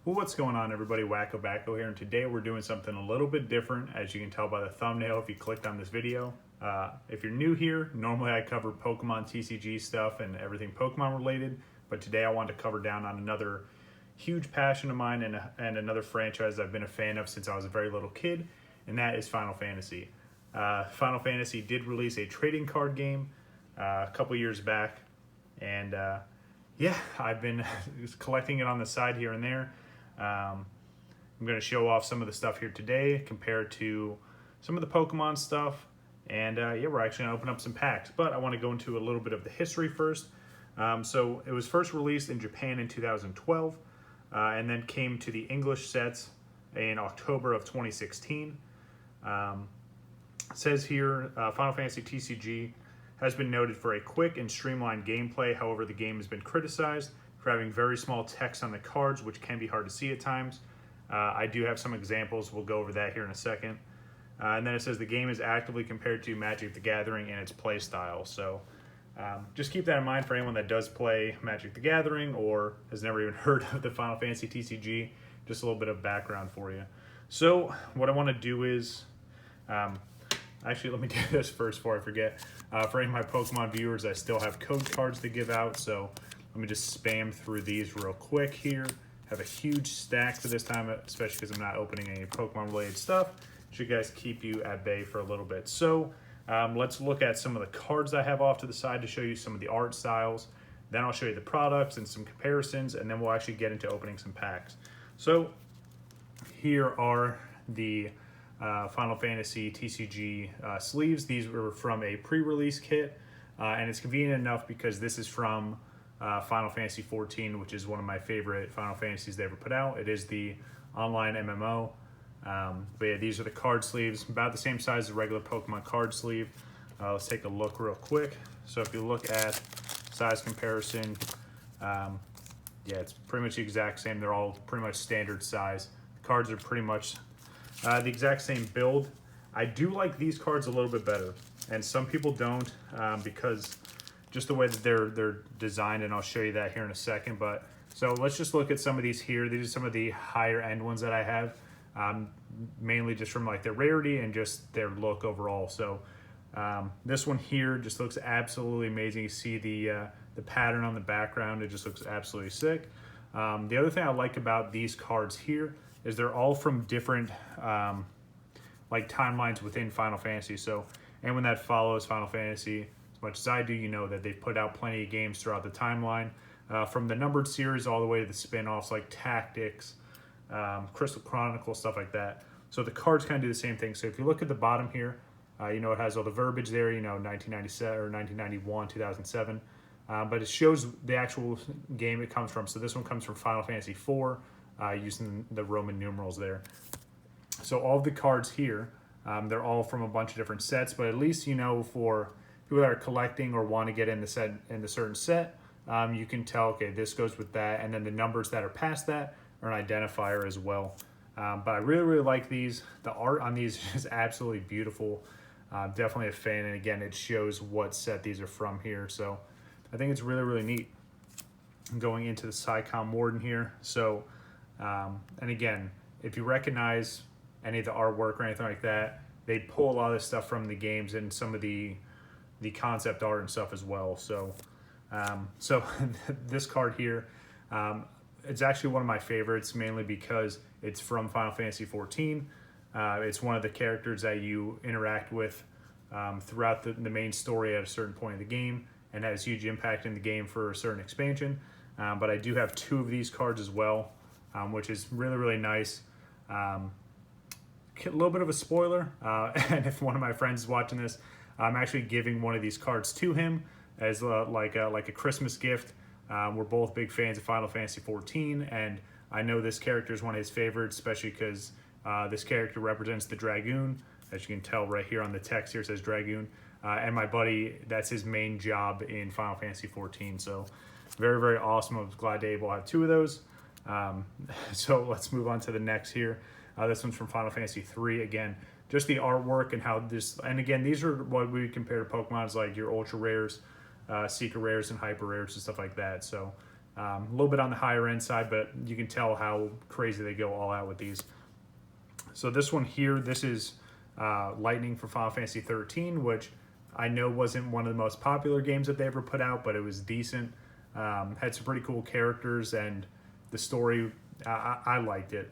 Well, what's going on, everybody? WakoBako here, and today we're doing something a little bit different, as you can tell by the thumbnail if you clicked on this video. If you're new here, normally I cover Pokemon TCG stuff and everything Pokemon related, but today I wanted to cover down on another huge passion of mine and another franchise I've been a fan of since I was a very little kid, and that is Final Fantasy. Final Fantasy did release a trading card game a couple years back, and yeah, I've been collecting it on the side here and there. I'm going to show off some of the stuff here today compared to some of the Pokemon stuff. And yeah, we're actually going to open up some packs. But I want to go into a little bit of the history first. So it was first released in Japan in 2012 and then came to the English sets in October of 2016. It says here, Final Fantasy TCG has been noted for a quick and streamlined gameplay. However, the game has been criticized for having very small text on the cards, which can be hard to see at times. I do have some examples. We'll go over that here in a second. And then it says the game is actively compared to Magic the Gathering and its play style. So just keep that in mind for anyone that does play Magic the Gathering or has never even heard of the Final Fantasy TCG. Just a little bit of background for you. So what I want to do is, actually let me do this first before I forget. For any of my Pokemon viewers, I still have code cards to give out, so let me just spam through these real quick here. Have a huge stack for this time, especially because I'm not opening any Pokemon-related stuff. Should guys keep you at bay for a little bit. So let's look at some of the cards I have off to the side to show you some of the art styles. Then I'll show you the products and some comparisons, and then we'll actually get into opening some packs. So here are the Final Fantasy TCG sleeves. These were from a pre-release kit, and it's convenient enough because this is from Final Fantasy 14, which is one of my favorite Final Fantasies they ever put out. It is the online MMO. But yeah, these are the card sleeves, about the same size as a regular Pokemon card sleeve. Let's take a look real quick. So if you look at size comparison, yeah, it's pretty much the exact same. They're all pretty much standard size. The cards are pretty much the exact same build. I do like these cards a little bit better, and some people don't because just the way that they're designed, and I'll show you that here in a second. But so let's just look at some of these here. These are some of the higher end ones that I have, mainly just from like their rarity and just their look overall. So this one here just looks absolutely amazing. You see the pattern on the background. It just looks absolutely sick. The other thing I like about these cards here is they're all from different like timelines within Final Fantasy. So anyone that follows Final Fantasy as much as I do, you know that they've put out plenty of games throughout the timeline, from the numbered series all the way to the spin-offs like Tactics, Crystal Chronicle, stuff like that. So the cards kind of do the same thing. So if you look at the bottom here, you know it has all the verbiage there, you know, 1997 or 1991, 2007. But it shows the actual game it comes from. So this one comes from Final Fantasy IV, using the Roman numerals there. So all of the cards here, they're all from a bunch of different sets, but at least you know for people that are collecting or want to get in the certain set, you can tell, okay, this goes with that, and then the numbers that are past that are an identifier as well. But I really, really like these. The art on these is absolutely beautiful. Definitely a fan, and again, it shows what set these are from here. So I think it's really, really neat. I'm going into the Psycom Warden here. So, and again, if you recognize any of the artwork or anything like that, they pull a lot of this stuff from the games and some of the concept art and stuff as well. So, so this card here, it's actually one of my favorites, mainly because it's from Final Fantasy 14. It's one of the characters that you interact with throughout the main story at a certain point in the game, and has huge impact in the game for a certain expansion. But I do have two of these cards as well, which is really, really nice. A little bit of a spoiler, and if one of my friends is watching this, I'm actually giving one of these cards to him as like a Christmas gift. We're both big fans of Final Fantasy 14, and I know this character is one of his favorites, especially because this character represents the Dragoon. As you can tell right here on the text here, it says Dragoon. And my buddy, that's his main job in Final Fantasy 14. So very, very awesome. I was glad to be able to have two of those. So let's move on to the next here. This one's from Final Fantasy 3. Again, just the artwork and how this, and again, these are what we compare to Pokemon as like your ultra rares, secret rares, and hyper rares and stuff like that. So A little bit on the higher end side, but you can tell how crazy they go all out with these. So this one here, this is Lightning for Final Fantasy 13, which I know wasn't one of the most popular games that they ever put out, but it was decent. Had some pretty cool characters, and the story, I liked it.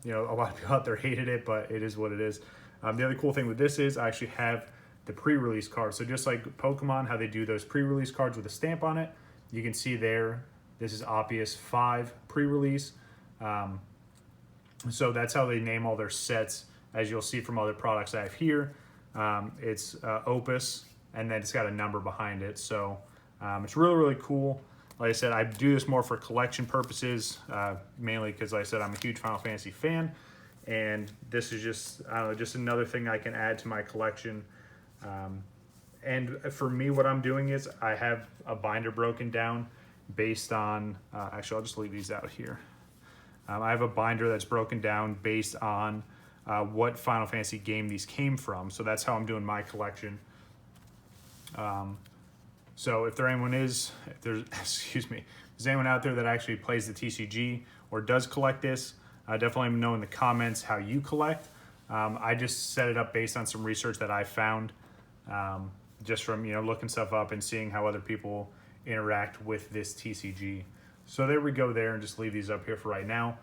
You know, a lot of people out there hated it, but it is what it is. The other cool thing with this is I actually have the pre-release card. So just like Pokemon, how they do those pre-release cards with a stamp on it, you can see there, this is Opus 5 pre-release. So that's how they name all their sets, as you'll see from other products I have here. It's Opus, and then it's got a number behind it. So it's really, really cool. Like I said, I do this more for collection purposes, mainly because, like I said, I'm a huge Final Fantasy fan. And this is just, I don't know, just another thing I can add to my collection. And for me, what I'm doing is I have a binder broken down based on, actually, I'll just leave these out here. I have a binder that's broken down based on what Final Fantasy game these came from. So that's how I'm doing my collection. So if there's excuse me, if there's anyone out there that actually plays the TCG or does collect this, definitely let me know in the comments how you collect. I just set it up based on some research that I found, just from, you know, looking stuff up and seeing how other people interact with this TCG. So there we go there, and just leave these up here for right now.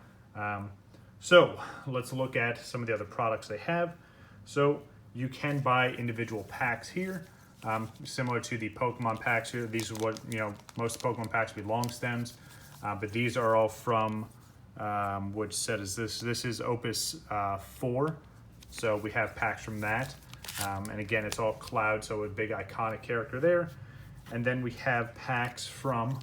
So let's look at some of the other products they have. So you can buy individual packs here, similar to the Pokemon packs here. These are what, you know, most Pokemon packs be long stems, but these are all from, which set is this? This is Opus 4. So we have packs from that. And again, it's all Cloud, so a big iconic character there. And then we have packs from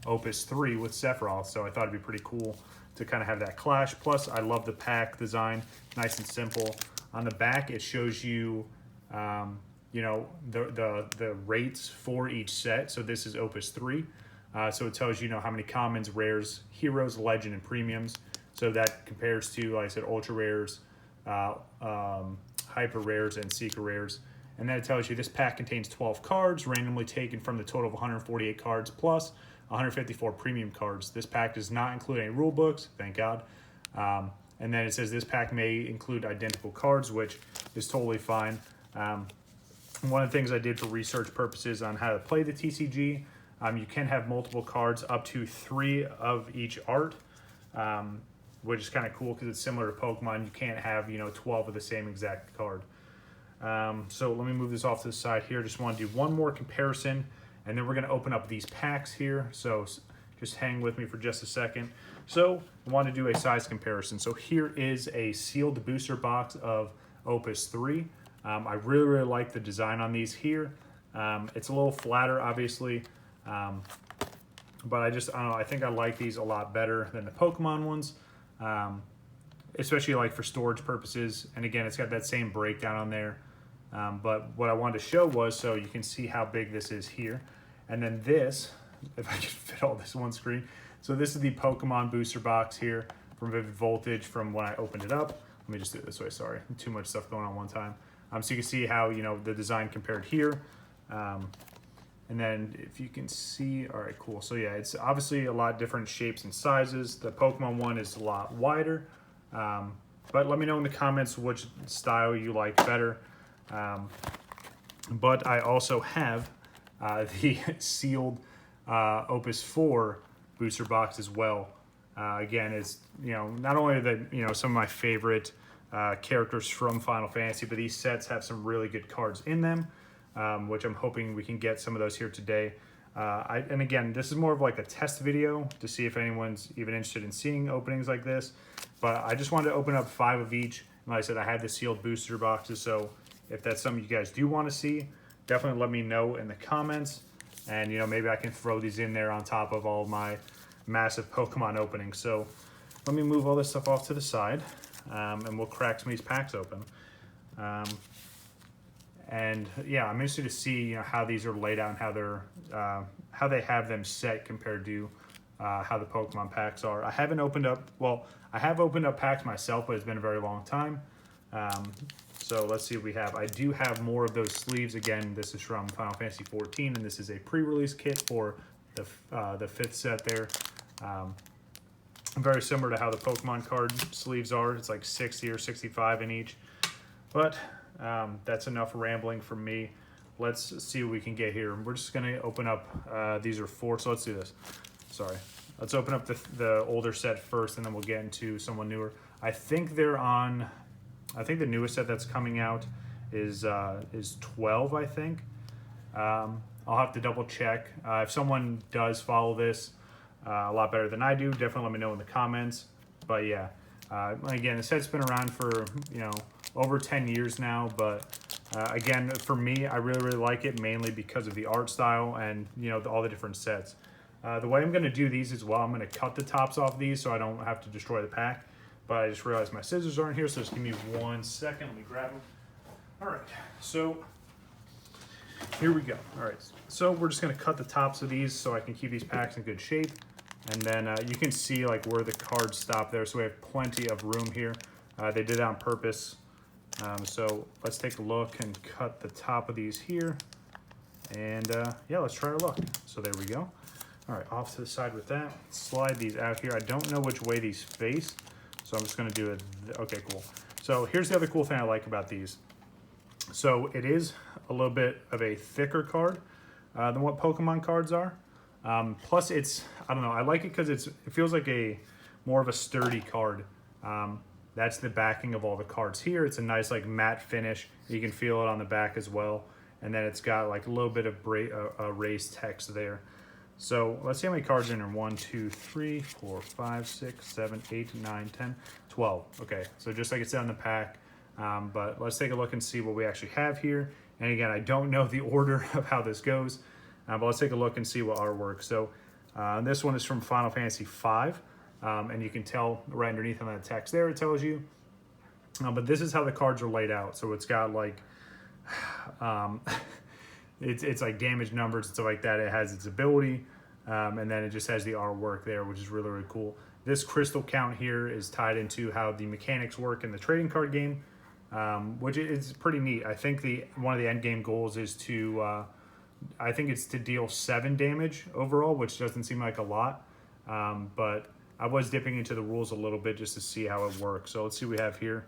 Opus 3 with Sephiroth, so I thought it'd be pretty cool to kind of have that clash. Plus, I love the pack design, nice and simple. On the back, it shows you, you know, the rates for each set. So this is Opus 3, so it tells you, you know, how many commons, rares, heroes, legend, and premiums. So that compares to, like I said, ultra rares, hyper rares, and secret rares. And then it tells you this pack contains 12 cards, randomly taken from the total of 148 cards, plus 154 premium cards. This pack does not include any rule books, thank God. And then it says this pack may include identical cards, which is totally fine. One of the things I did for research purposes on how to play the TCG, you can have multiple cards, up to 3 of each art, which is kind of cool because it's similar to Pokemon. You can't have, you know, 12 of the same exact card. So let me move this off to the side here. Just want to do one more comparison, and then we're going to open up these packs here. So just hang with me for just a second. So I want to do a size comparison. So here is a sealed booster box of Opus 3. I really, really like the design on these here. It's a little flatter, obviously, but I don't know, I think I like these a lot better than the Pokemon ones, especially like for storage purposes. And again, it's got that same breakdown on there. But what I wanted to show was, so you can see how big this is here. And then this, if I can fit all this one screen. So this is the Pokemon booster box here from Vivid Voltage from when I opened it up. Let me just do it this way, sorry. Too much stuff going on one time. So you can see how, you know, the design compared here. And then if you can see, all right, cool. So yeah, it's obviously a lot different shapes and sizes. The Pokemon one is a lot wider. But let me know in the comments which style you like better. But I also have the sealed Opus 4 booster box as well. Again, it's, you know, not only the, you know, some of my favorite characters from Final Fantasy, but these sets have some really good cards in them, which I'm hoping we can get some of those here today. And again, this is more of like a test video to see if anyone's even interested in seeing openings like this. But I just wanted to open up 5 of each. And like I said, I had the sealed booster boxes, so if that's something you guys do want to see, definitely let me know in the comments. And, you know, maybe I can throw these in there on top of all my massive Pokemon openings. So let me move all this stuff off to the side, and we'll crack some of these packs open. And yeah, I'm interested to see, you know, how these are laid out and how they're how they have them set compared to how the Pokemon packs are. I haven't opened up, well, I have opened up packs myself, but it's been a very long time. So let's see what we have. I do have more of those sleeves. Again, this is from Final Fantasy 14, and this is a pre-release kit for the 5th set there. Very similar to how the Pokemon card sleeves are. It's like 60 or 65 in each. But that's enough rambling from me. Let's see what we can get here. We're just going to open up, these are 4, so let's do this. Sorry. Let's open up the older set first, and then we'll get into someone newer. I think they're on, I think the newest set that's coming out is 12, I think. I'll have to double check. If someone does follow this a lot better than I do, definitely let me know in the comments. But yeah, again, the set's been around for, over 10 years now, but again, for me, I really like it, mainly because of the art style and, all the different sets. The way I'm going to do these as well, I'm going to cut the tops off these so I don't have to destroy the pack. But I just realized my scissors aren't here, so just give me 1 second. Let me grab them. All right, so here we go. All right, so we're just going to cut the tops of these so I can keep these packs in good shape. And then you can see like where the cards stop there, so we have plenty of room here. They did it on purpose. So let's take a look and cut the top of these here. And yeah, let's try our luck. So there we go. All right, off to the side with that. Slide these out here. I don't know which way these face, so I'm just gonna do it. Okay, cool. So here's the other cool thing I like about these. So it is a little bit of a thicker card than what Pokemon cards are. Plus it's, I don't know, I like it because it feels like more of a sturdy card. That's the backing of all the cards here. It's a nice like matte finish. You can feel it on the back as well. And then it's got like a little bit of raised text there. So let's see how many cards are in there. 1, 2, 3, 4, 5, 6, 7, 8, 9, 10, 12. Okay, so just like it's on the pack. But let's take a look and see what we actually have here. And again, I don't know the order of how this goes, but let's take a look and see what artwork. So this one is from Final Fantasy V, and you can tell right underneath on that text there, it tells you. But this is how the cards are laid out. So it's got like, it's like damage numbers and stuff like that. It has its ability, and then it just has the artwork there, which is really cool. This crystal count here is tied into how the mechanics work in the trading card game, which is pretty neat. I think one of the end game goals is to, I think it's to deal 7 damage overall, which doesn't seem like a lot, but I was dipping into the rules a little bit just to see how it works. So let's see what we have here.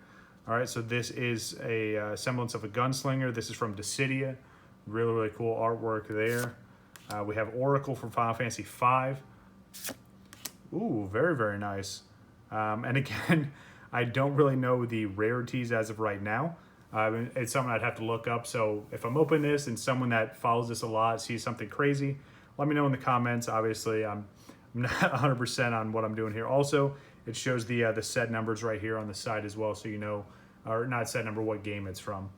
All right, so this is a semblance of a gunslinger. This is from Dissidia. Really cool artwork there. We have Oracle from Final Fantasy V. Ooh, very nice. And again, I don't really know the rarities as of right now. It's something I'd have to look up. So if I'm opening this and someone that follows this a lot sees something crazy, let me know in the comments. Obviously, I'm not 100% on what I'm doing here. Also, it shows the set numbers right here on the side as well, so you know, or not set number, what game it's from.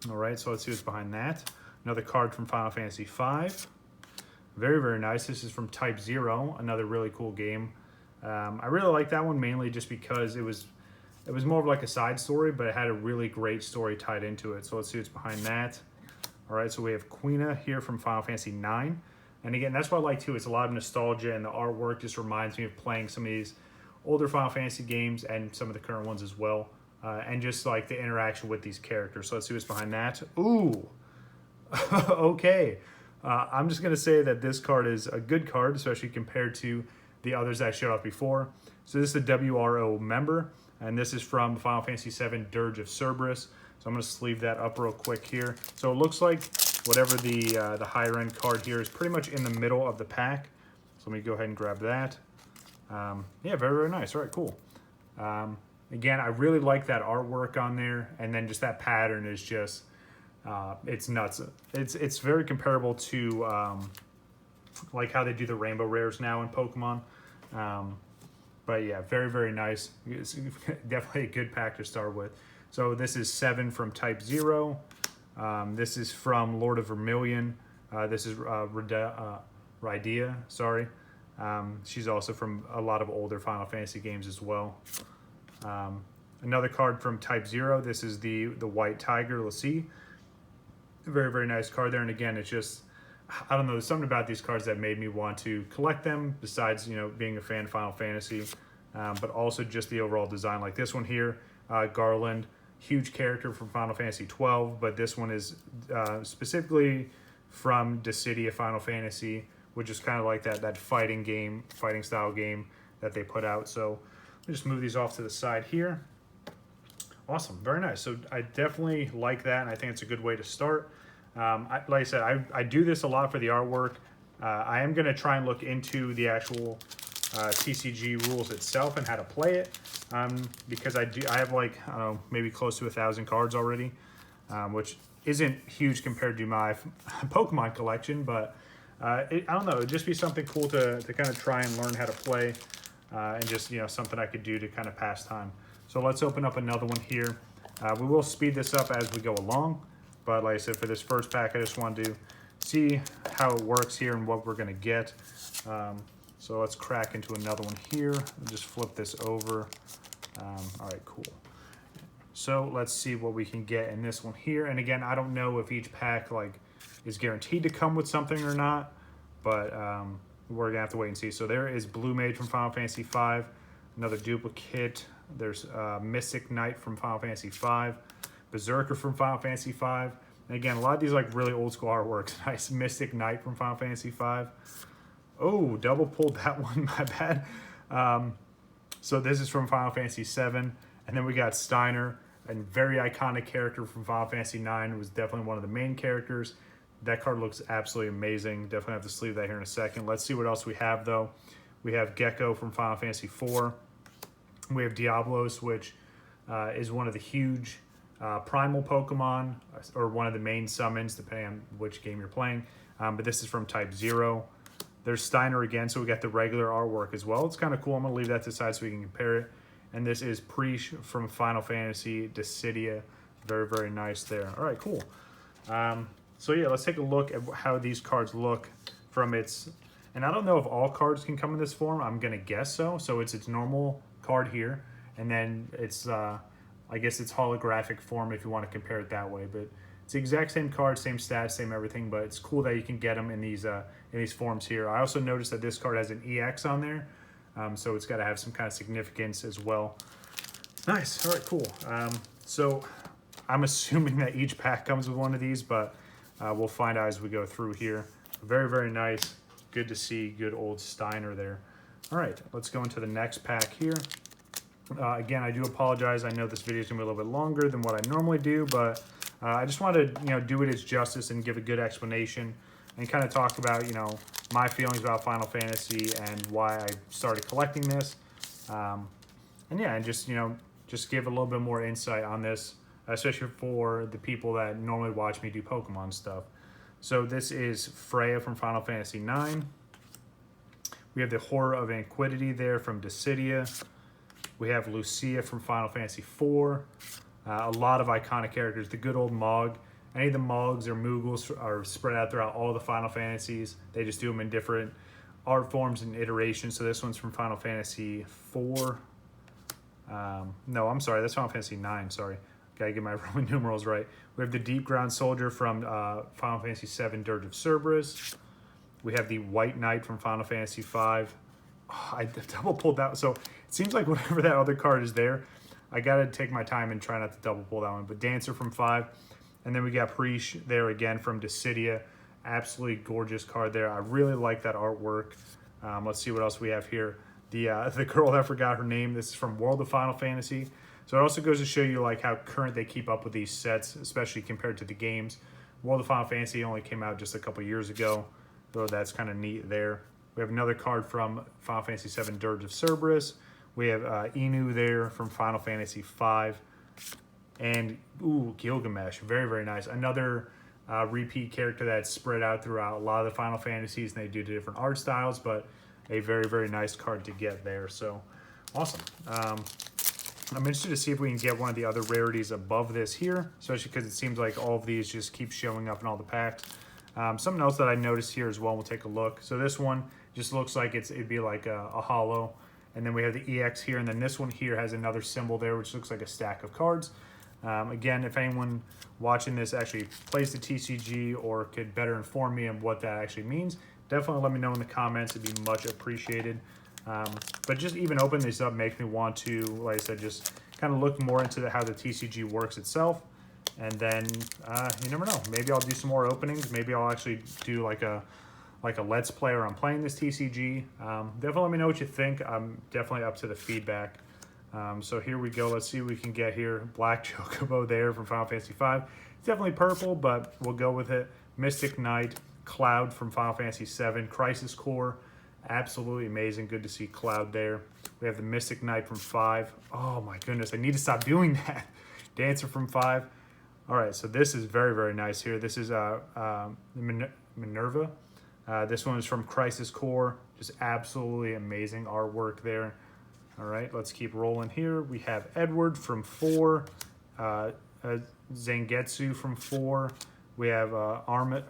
All right, so let's see what's behind that. Another card from Final Fantasy V. Very nice. This is from Type 0, another really cool game. I really like that one mainly just because it was more of like a side story, but it had a really great story tied into it. So let's see what's behind that. All right, so we have Quina here from Final Fantasy IX. And again, that's what I like too. It's a lot of nostalgia, and the artwork just reminds me of playing some of these older Final Fantasy games and some of the current ones as well. And just like the interaction with these characters. So let's see what's behind that. Ooh, okay. I'm just gonna say that this card is a good card, especially compared to the others I showed off before. So this is a WRO member, and this is from Final Fantasy VII Dirge of Cerberus. So I'm gonna sleeve that up real quick here. So it looks like whatever the higher end card here is pretty much in the middle of the pack. So let me go ahead and grab that. Yeah, very nice. All right, cool. Again, I really like that artwork on there, and then just that pattern is just, it's nuts. It's very comparable to like how they do the rainbow rares now in Pokemon. But yeah, very nice. It's definitely a good pack to start with. So this is 7 from Type 0. This is from Lord of Vermilion. This is Rydea, sorry. She's also from a lot of older Final Fantasy games as well. Another card from Type 0. This is the White Tiger, Lassie. Very nice card there. And again, it's just, I don't know, there's something about these cards that made me want to collect them, besides, you know, being a fan of Final Fantasy, but also just the overall design. Like this one here, Garland, huge character from Final Fantasy 12, but this one is specifically from Dissidia Final Fantasy, which is kind of like that fighting style game that they put out. So let me just move these off to the side here. Awesome, very nice. So I definitely like that, and I think it's a good way to start. Like I said, I do this a lot for the artwork. I am going to try and look into the actual TCG rules itself and how to play it, because I have like, I don't know, maybe close to 1,000 cards already, which isn't huge compared to my Pokemon collection, but I don't know, it'd just be something cool to kind of try and learn how to play, and just, you know, something I could do to kind of pass time. So let's open up another one here. We will speed this up as we go along, but like I said, for this first pack, I just wanted to see how it works here and what we're going to get. So let's crack into another one here. I'll just flip this over. All right, cool. So let's see what we can get in this one here. And again, I don't know if each pack like is guaranteed to come with something or not, but we're gonna have to wait and see. So there is Blue Mage from Final Fantasy V, another duplicate. There's Mystic Knight from Final Fantasy V, Berserker from Final Fantasy V. And again, a lot of these like really old school artworks. Nice Mystic Knight from Final Fantasy V. Oh, double pulled that one, my bad. So this is from Final Fantasy VII. And then we got Steiner, a very iconic character from Final Fantasy IX. It was definitely one of the main characters. That card looks absolutely amazing. Definitely have to sleeve that here in a second. Let's see what else we have, though. We have Gecko from Final Fantasy IV. We have Diablos, which is one of the huge primal Pokemon, or one of the main summons, depending on which game you're playing. But this is from Type 0. There's Steiner again, so we got the regular artwork as well. It's kind of cool. I'm going to leave that to the side so we can compare it. And this is Preach from Final Fantasy Dissidia. Very, very nice there. All right, cool. So yeah, let's take a look at how these cards look from its... And I don't know if all cards can come in this form. I'm going to guess so. So it's its normal card here. And then it's, I guess it's holographic form if you want to compare it that way. But it's the exact same card, same stats, same everything. But it's cool that you can get them in these forms here. I also noticed that this card has an EX on there. So it's got to have some kind of significance as well. Nice. All right, cool. So I'm assuming that each pack comes with one of these, but we'll find out as we go through here. Very, very nice. Good to see good old Steiner there. All right, let's go into the next pack here. Again, I do apologize. I know this video is going to be a little bit longer than what I normally do, but I just wanted to, do it its justice and give a good explanation and kind of talk about, my feelings about Final Fantasy and why I started collecting this. And yeah, and just give a little bit more insight on this, especially for the people that normally watch me do Pokemon stuff. So this is Freya from Final Fantasy IX. We have the Horror of Antiquity there from Dissidia. We have Lucia from Final Fantasy IV. A lot of iconic characters. The good old Mog. Any of the Mogs or Moogles are spread out throughout all the Final Fantasies. They just do them in different art forms and iterations. So this one's from Final Fantasy IV. No, I'm sorry. That's Final Fantasy IX. Sorry. Gotta get my Roman numerals right. We have the Deep Ground Soldier from Final Fantasy VII, Dirge of Cerberus. We have the White Knight from Final Fantasy V. Oh, I double pulled that. So it seems like whatever that other card is there, I gotta take my time and try not to double pull that one. But Dancer from 5. And then we got Preach there again from Dissidia. Absolutely gorgeous card there. I really like that artwork. Let's see what else we have here. The girl that forgot her name. This is from World of Final Fantasy. So it also goes to show you like how current they keep up with these sets, especially compared to the games. World of Final Fantasy only came out just a couple years ago, so that's kind of neat there. We have another card from Final Fantasy VII, Dirge of Cerberus. We have Inu there from Final Fantasy V. And, Gilgamesh. Very, very nice. Another repeat character that's spread out throughout a lot of the Final Fantasies, and they do different art styles, but a very, very nice card to get there. So, awesome. I'm interested to see if we can get one of the other rarities above this here, especially because it seems like all of these just keep showing up in all the packs. Something else that I noticed here as well, we'll take a look. So this one just looks like it'd be like a hollow. And then we have the EX here, and then this one here has another symbol there, which looks like a stack of cards. Again, if anyone watching this actually plays the TCG or could better inform me on what that actually means, definitely let me know in the comments. It'd be much appreciated. But just even opening this up makes me want to, like I said, just kind of look more into how the TCG works itself. And then, you never know. Maybe I'll do some more openings. Maybe I'll actually do like a like a Let's Play or I'm playing this TCG, definitely let me know what you think. I'm definitely up to the feedback. So here we go. Let's see what we can get here. Black Chocobo there from Final Fantasy V. It's definitely purple, but we'll go with it. Mystic Knight, Cloud from Final Fantasy VII, Crisis Core. Absolutely amazing. Good to see Cloud there. We have the Mystic Knight from 5. Oh my goodness, I need to stop doing that. Dancer from 5. All right, so this is very, very nice here. This is Minerva. This one is from Crisis Core. Just absolutely amazing artwork there. All right, let's keep rolling here. We have Edward from 4, Zangetsu from 4. We have Armit.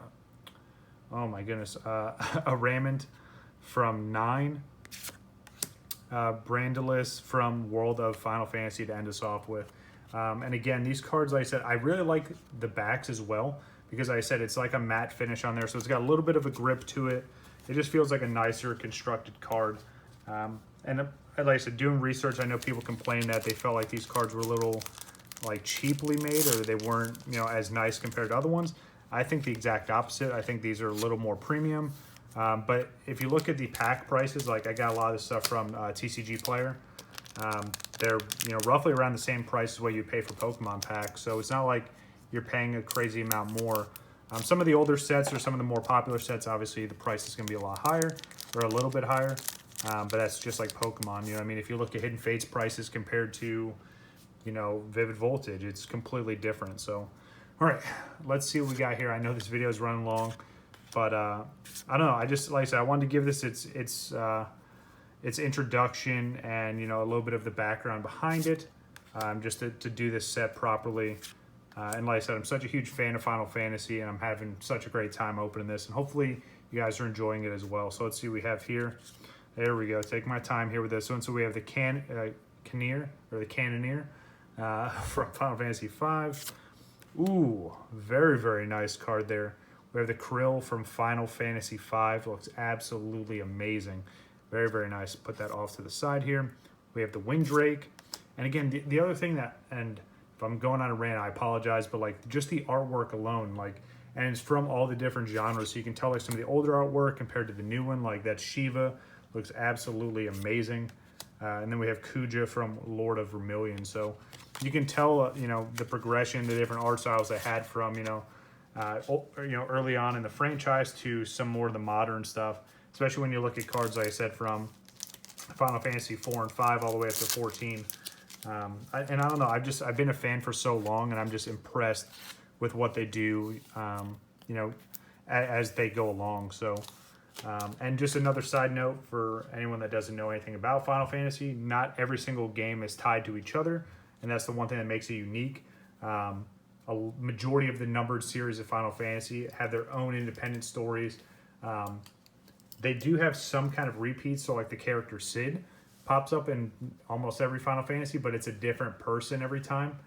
Oh my goodness, Aramant from 9. Brandilis from World of Final Fantasy to end us off with. And again, these cards, like I said, I really like the backs as well because like I said, it's like a matte finish on there, so it's got a little bit of a grip to it. It just feels like a nicer constructed card. And like I said, doing research, I know people complain that they felt like these cards were a little like cheaply made or they weren't, you know, as nice compared to other ones. I think the exact opposite. I think these are a little more premium. But if you look at the pack prices, like I got a lot of this stuff from TCG Player. They're, you know, roughly around the same price as what you pay for Pokemon packs. So it's not like you're paying a crazy amount more. Some of the older sets or some of the more popular sets, obviously the price is going to be a lot higher or a little bit higher. But that's just like Pokemon, you know what I mean? If you look at Hidden Fates prices compared to, you know, Vivid Voltage, it's completely different. So, all right, let's see what we got here. I know this video is running long, but I don't know. I just, like I said, I wanted to give this its introduction and, you know, a little bit of the background behind it, just to do this set properly. And like I said, I'm such a huge fan of Final Fantasy, and I'm having such a great time opening this, and hopefully you guys are enjoying it as well. So let's see what we have here. There we go. Take my time here with this one. So we have the Cannoneer from Final Fantasy V. Ooh, very, very nice card there. We have the Krill from Final Fantasy V. Looks absolutely amazing. Very, very nice. Put that off to the side here. We have the Windrake. And again, the other thing that, and if I'm going on a rant, I apologize, but like just the artwork alone, like, and it's from all the different genres. So you can tell like some of the older artwork compared to the new one, like that Shiva looks absolutely amazing. And then we have Kuja from Lord of Vermilion. So you can tell, you know, the progression, the different art styles they had from, you know, early on in the franchise to some more of the modern stuff, especially when you look at cards, like I said, from Final Fantasy 4 and 5 all the way up to 14. I don't know, I've been a fan for so long, and I'm just impressed with what they do, you know, as they go along. So, and just another side note for anyone that doesn't know anything about Final Fantasy, not every single game is tied to each other, and that's the one thing that makes it unique. A majority of the numbered series of Final Fantasy have their own independent stories. They do have some kind of repeats, so like the character Sid pops up in almost every Final Fantasy, but it's a different person every time.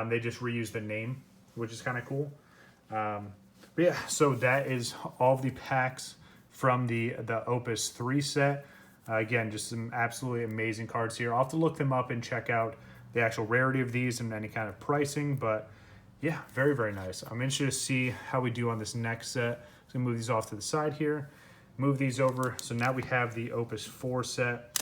They just reuse the name, which is kind of cool. But yeah, so that is all of the packs from the Opus 3 set. Again, just some absolutely amazing cards here. I'll have to look them up and check out the actual rarity of these and any kind of pricing, but yeah, very, very nice. I'm interested to see how we do on this next set. So move these off to the side here, move these over. So now we have the Opus 4 set.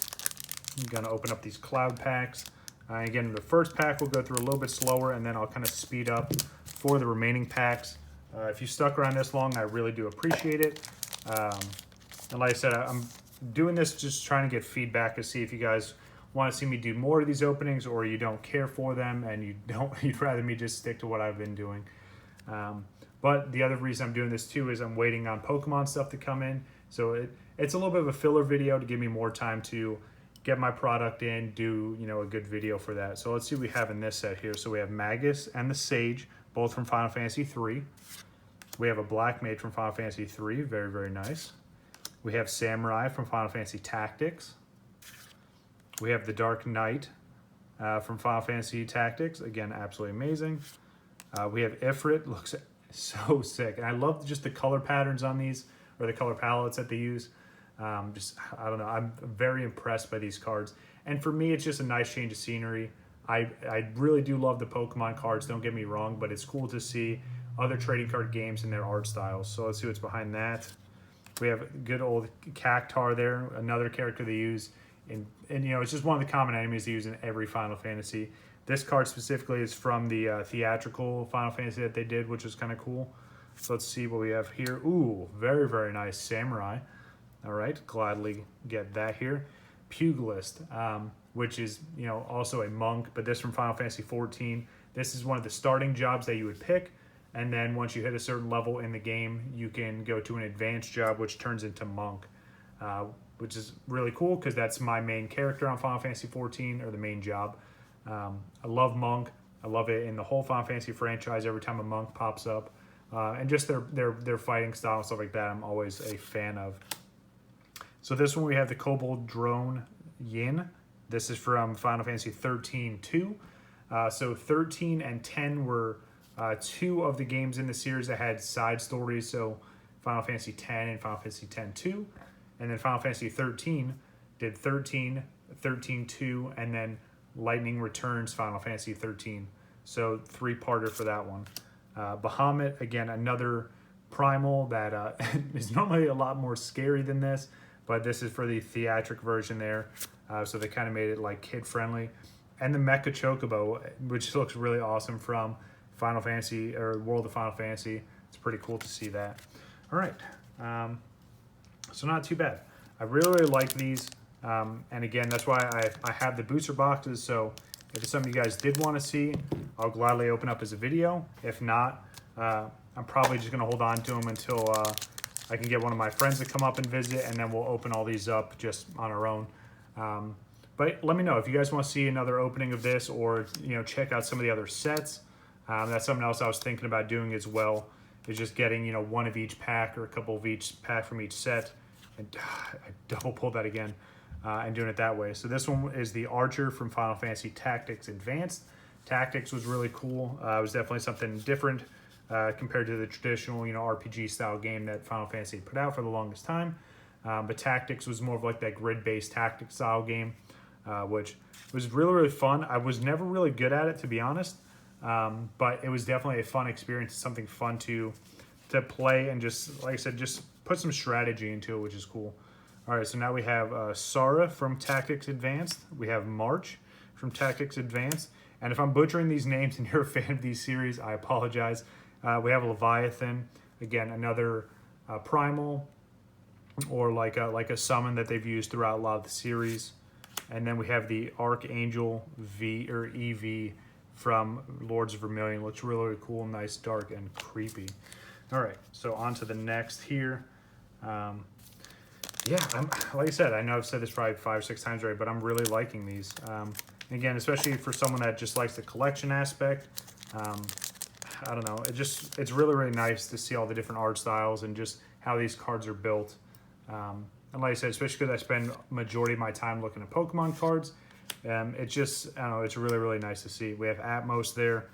I'm gonna open up these cloud packs. Again, the first pack will go through a little bit slower, and then I'll kind of speed up for the remaining packs. If you stuck around this long, I really do appreciate it. And like I said, I'm doing this just trying to get feedback to see if you guys want to see me do more of these openings, or you don't care for them and you'd rather me just stick to what I've been doing. But the other reason I'm doing this too is I'm waiting on Pokemon stuff to come in. So it's a little bit of a filler video to give me more time to get my product in, do, you know, a good video for that. So let's see what we have in this set here. So we have Magus and the Sage, both from Final Fantasy 3. We have a Black Mage from Final Fantasy 3, very, very nice. We have Samurai from Final Fantasy Tactics. We have the Dark Knight from Final Fantasy Tactics, again, absolutely amazing. We have Ifrit, looks so sick. And I love just the color patterns on these, or the color palettes that they use. I don't know, I'm very impressed by these cards. And for me, it's just a nice change of scenery. I really do love the Pokemon cards, don't get me wrong, but it's cool to see other trading card games and their art styles. So let's see what's behind that. We have good old Cactar there, another character they use. And you know, it's just one of the common enemies they use in every Final Fantasy. This card specifically is from the theatrical Final Fantasy that they did, which is kind of cool. So let's see what we have here. Ooh, very, very nice Samurai. All right, gladly get that here. Pugilist, which is, you know, also a monk, but this from Final Fantasy 14. This is one of the starting jobs that you would pick. And then once you hit a certain level in the game, you can go to an advanced job, which turns into monk, which is really cool because that's my main character on Final Fantasy 14, or the main job. I love monk. I love it in the whole Final Fantasy franchise. Every time a monk pops up, and just their fighting style and stuff like that, I'm always a fan of. So this one we have the Kobold Drone Yin. This is from Final Fantasy 13-2. So 13 and 10 were two of the games in the series that had side stories. So Final Fantasy 10 and Final Fantasy 10-2. And then Final Fantasy 13 did 13, 13-2, and then Lightning Returns Final Fantasy 13. So three-parter for that one. Bahamut, again, another primal that is normally a lot more scary than this, but this is for the theatric version there. So they kind of made it like kid-friendly. And the Mecha Chocobo, which looks really awesome from Final Fantasy, or World of Final Fantasy. It's pretty cool to see that. All right. So not too bad. I really, really like these. And again, that's why I have the booster boxes. So if it's something you guys did want to see, I'll gladly open up as a video. If not, I'm probably just going to hold on to them until I can get one of my friends to come up and visit, and then we'll open all these up just on our own. But let me know if you guys want to see another opening of this, or, you know, check out some of the other sets. That's something else I was thinking about doing as well, is just getting, you know, one of each pack or a couple of each pack from each set. And I double pulled that again, and doing it that way. So this one is the Archer from Final Fantasy Tactics Advanced. Tactics was really cool. It was definitely something different compared to the traditional, you know, RPG style game that Final Fantasy put out for the longest time. But Tactics was more of like that grid-based tactics style game, which was really, really fun. I was never really good at it, to be honest, but it was definitely a fun experience, something fun to play, and just, like I said, just put some strategy into it, which is cool. All right, so now we have Sara from Tactics Advanced. We have March from Tactics Advanced. And if I'm butchering these names and you're a fan of these series, I apologize. We have Leviathan, again, another primal, or like a summon that they've used throughout a lot of the series. And then we have the Archangel V, or EV, from Lords of Vermilion. Looks really, really cool, nice, dark, and creepy. All right, so on to the next here. Yeah, like I said, I know I've said this probably 5 or 6 times already, but I'm really liking these. Again, especially for someone that just likes the collection aspect. I don't know, it's really, really nice to see all the different art styles and just how these cards are built. And like I said, especially because I spend majority of my time looking at Pokemon cards, it's just, I don't know, it's really, really nice to see. We have Atmos there,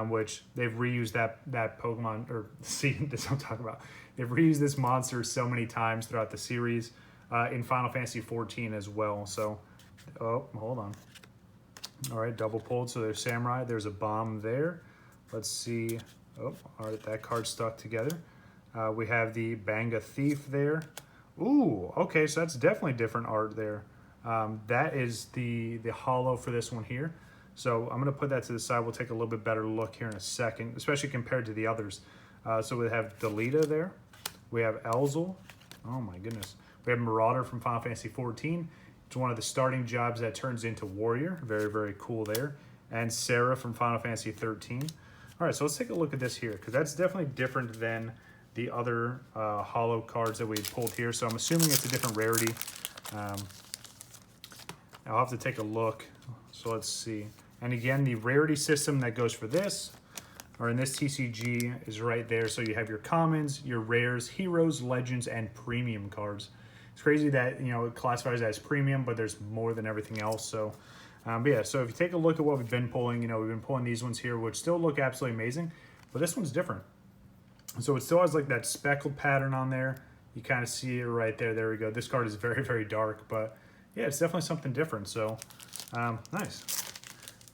which they've reused that Pokemon, or see, this is what I'm talking about. They've reused this monster so many times throughout the series, in Final Fantasy 14 as well. So, oh, hold on. All right, double pulled. So there's Samurai. There's a bomb there. Let's see. Oh, all right, that card stuck together. We have the Banga Thief there. Ooh, okay, so that's definitely different art there. That is the holo for this one here. So I'm going to put that to the side. We'll take a little bit better look here in a second, especially compared to the others. So we have Delita there. We have Elzel. Oh my goodness. We have Marauder from Final Fantasy 14. It's one of the starting jobs that turns into Warrior. Very, very cool there. And Sarah from Final Fantasy 13. All right, so let's take a look at this here, because that's definitely different than the other holo cards that we pulled here. So I'm assuming it's a different rarity. I'll have to take a look. So let's see. And again, the rarity system that goes for this, or in this TCG, is right there. So you have your commons, your rares, heroes, legends, and premium cards. It's crazy that, you know, it classifies as premium, but there's more than everything else. So, but yeah, so if you take a look at what we've been pulling, you know, we've been pulling these ones here, which still look absolutely amazing, but this one's different. So it still has like that speckled pattern on there. You kind of see it right there. There we go. This card is very, very dark, but yeah, it's definitely something different. So nice.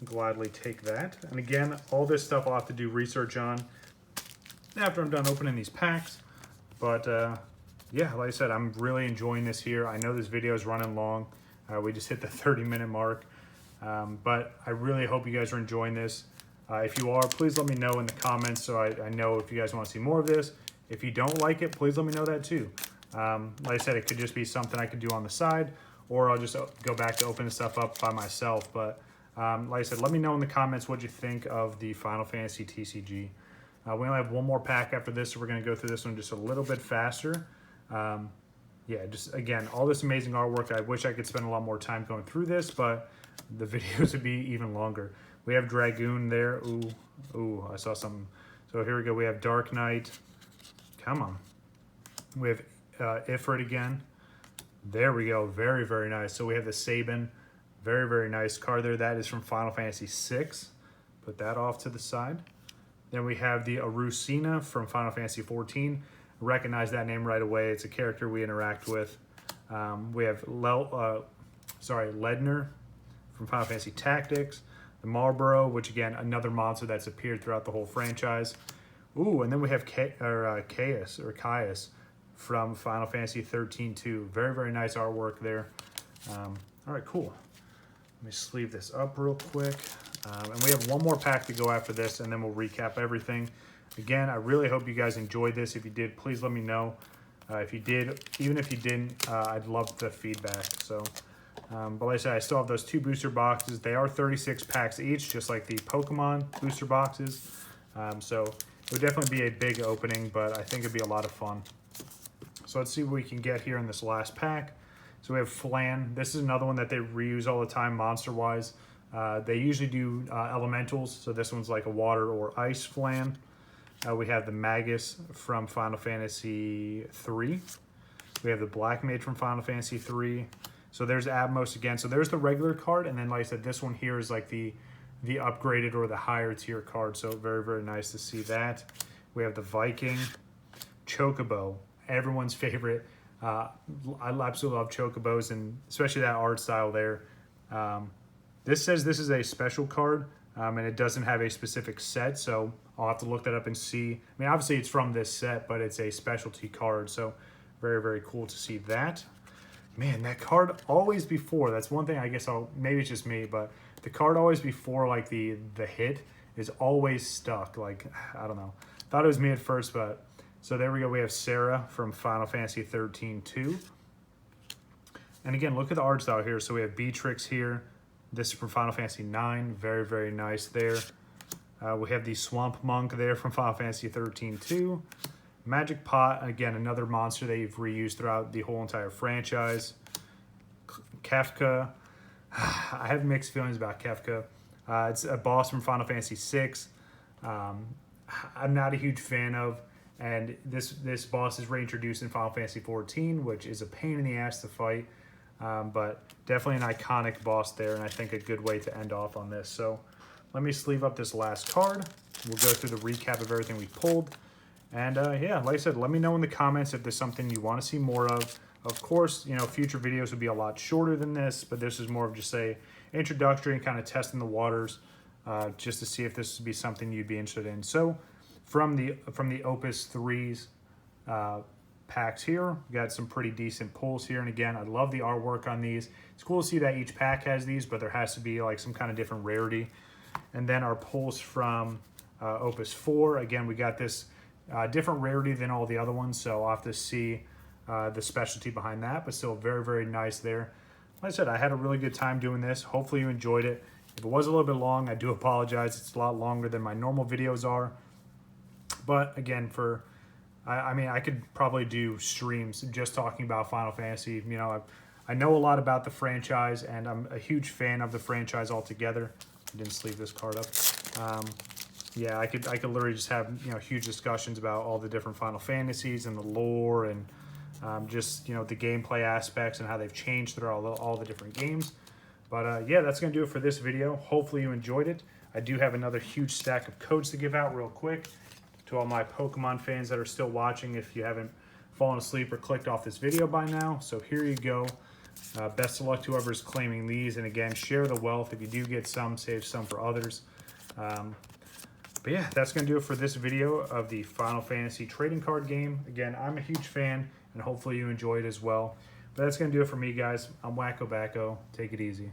Gladly take that. And again, all this stuff I'll have to do research on after I'm done opening these packs. But yeah, like I said, I'm really enjoying this here. I know this video is running long. We just hit the 30-minute mark. But I really hope you guys are enjoying this. If you are, please let me know in the comments so I know if you guys want to see more of this. If you don't like it, please let me know that too. Like I said, it could just be something I could do on the side, or I'll just go back to open stuff up by myself. But like I said, let me know in the comments what you think of the Final Fantasy TCG. We only have one more pack after this, so we're going to go through this one just a little bit faster. Yeah, just again, all this amazing artwork. I wish I could spend a lot more time going through this, but the videos would be even longer. We have Dragoon there. Ooh, I saw something. So here we go. We have Dark Knight. Come on. We have Ifrit again. There we go. Very, very nice. So we have the Sabin. Very, very nice card there. That is from Final Fantasy VI. Put that off to the side. Then we have the Arusina from Final Fantasy XIV. Recognize that name right away. It's a character we interact with. We have Ledner from Final Fantasy Tactics. The Marlboro, which again, another monster that's appeared throughout the whole franchise. Ooh, and then we have Caius from Final Fantasy 13 too. Very, very nice artwork there. All right, cool. Let me sleeve this up real quick. And we have one more pack to go after this, and then we'll recap everything. Again, I really hope you guys enjoyed this. If you did, please let me know. If you did, even if you didn't, I'd love the feedback. So, but like I said, I still have those 2 booster boxes. They are 36 packs each, just like the Pokemon booster boxes. So it would definitely be a big opening, but I think it'd be a lot of fun. So let's see what we can get here in this last pack. So we have Flan. This is another one that they reuse all the time, monster-wise. They usually do elementals, so this one's like a water or ice Flan. We have the Magus from Final Fantasy 3. We have the Black Mage from Final Fantasy 3. So there's Atmos again. So there's the regular card, and then like I said, this one here is like the upgraded or the higher tier card. So very, very nice to see that. We have the Viking, Chocobo, everyone's favorite. I absolutely love Chocobos, and especially that art style there. This says this is a special card, and it doesn't have a specific set, so I'll have to look that up and see. I mean, obviously it's from this set, but it's a specialty card, so very, very cool to see that. Man, that card always before, that's one thing I guess maybe it's just me, but the card always before like the hit is always stuck. Like, I don't know. Thought it was me at first, but so there we go. We have Sarah from Final Fantasy 13 2. And again, look at the art style here. So we have Beatrix here. This is from Final Fantasy 9. Very, very nice there. We have the Swamp Monk there from Final Fantasy 13 2. Magic Pot, again, another monster they've reused throughout the whole entire franchise. Kefka. I have mixed feelings about Kefka. It's a boss from Final Fantasy VI. I'm not a huge fan of, and this boss is reintroduced in Final Fantasy XIV, which is a pain in the ass to fight, but definitely an iconic boss there, and I think a good way to end off on this. So let me sleeve up this last card. We'll go through the recap of everything we pulled. And yeah, like I said, let me know in the comments if there's something you want to see more of. Of course, you know, future videos would be a lot shorter than this, but this is more of just a introductory and kind of testing the waters, just to see if this would be something you'd be interested in. So from the Opus 3's packs here, we got some pretty decent pulls here. And again, I love the artwork on these. It's cool to see that each pack has these, but there has to be like some kind of different rarity. And then our pulls from Opus 4, again, we got this different rarity than all the other ones, so I'll have to see the specialty behind that, but still very, very nice there. Like I said, I had a really good time doing this. Hopefully you enjoyed it. If it was a little bit long, I do apologize. It's a lot longer than my normal videos are. But again, I mean, I could probably do streams just talking about Final Fantasy. You know, I know a lot about the franchise, and I'm a huge fan of the franchise altogether. I didn't sleeve this card up. Yeah, I could literally just have, you know, huge discussions about all the different Final Fantasies and the lore and just, you know, the gameplay aspects and how they've changed throughout all the different games. But yeah, that's going to do it for this video. Hopefully you enjoyed it. I do have another huge stack of codes to give out real quick to all my Pokemon fans that are still watching, if you haven't fallen asleep or clicked off this video by now. So here you go. Best of luck to whoever's claiming these. And again, share the wealth. If you do get some, save some for others. But yeah, that's going to do it for this video of the Final Fantasy trading card game. Again, I'm a huge fan, and hopefully you enjoyed as well. But that's going to do it for me, guys. I'm WakoBako. Take it easy.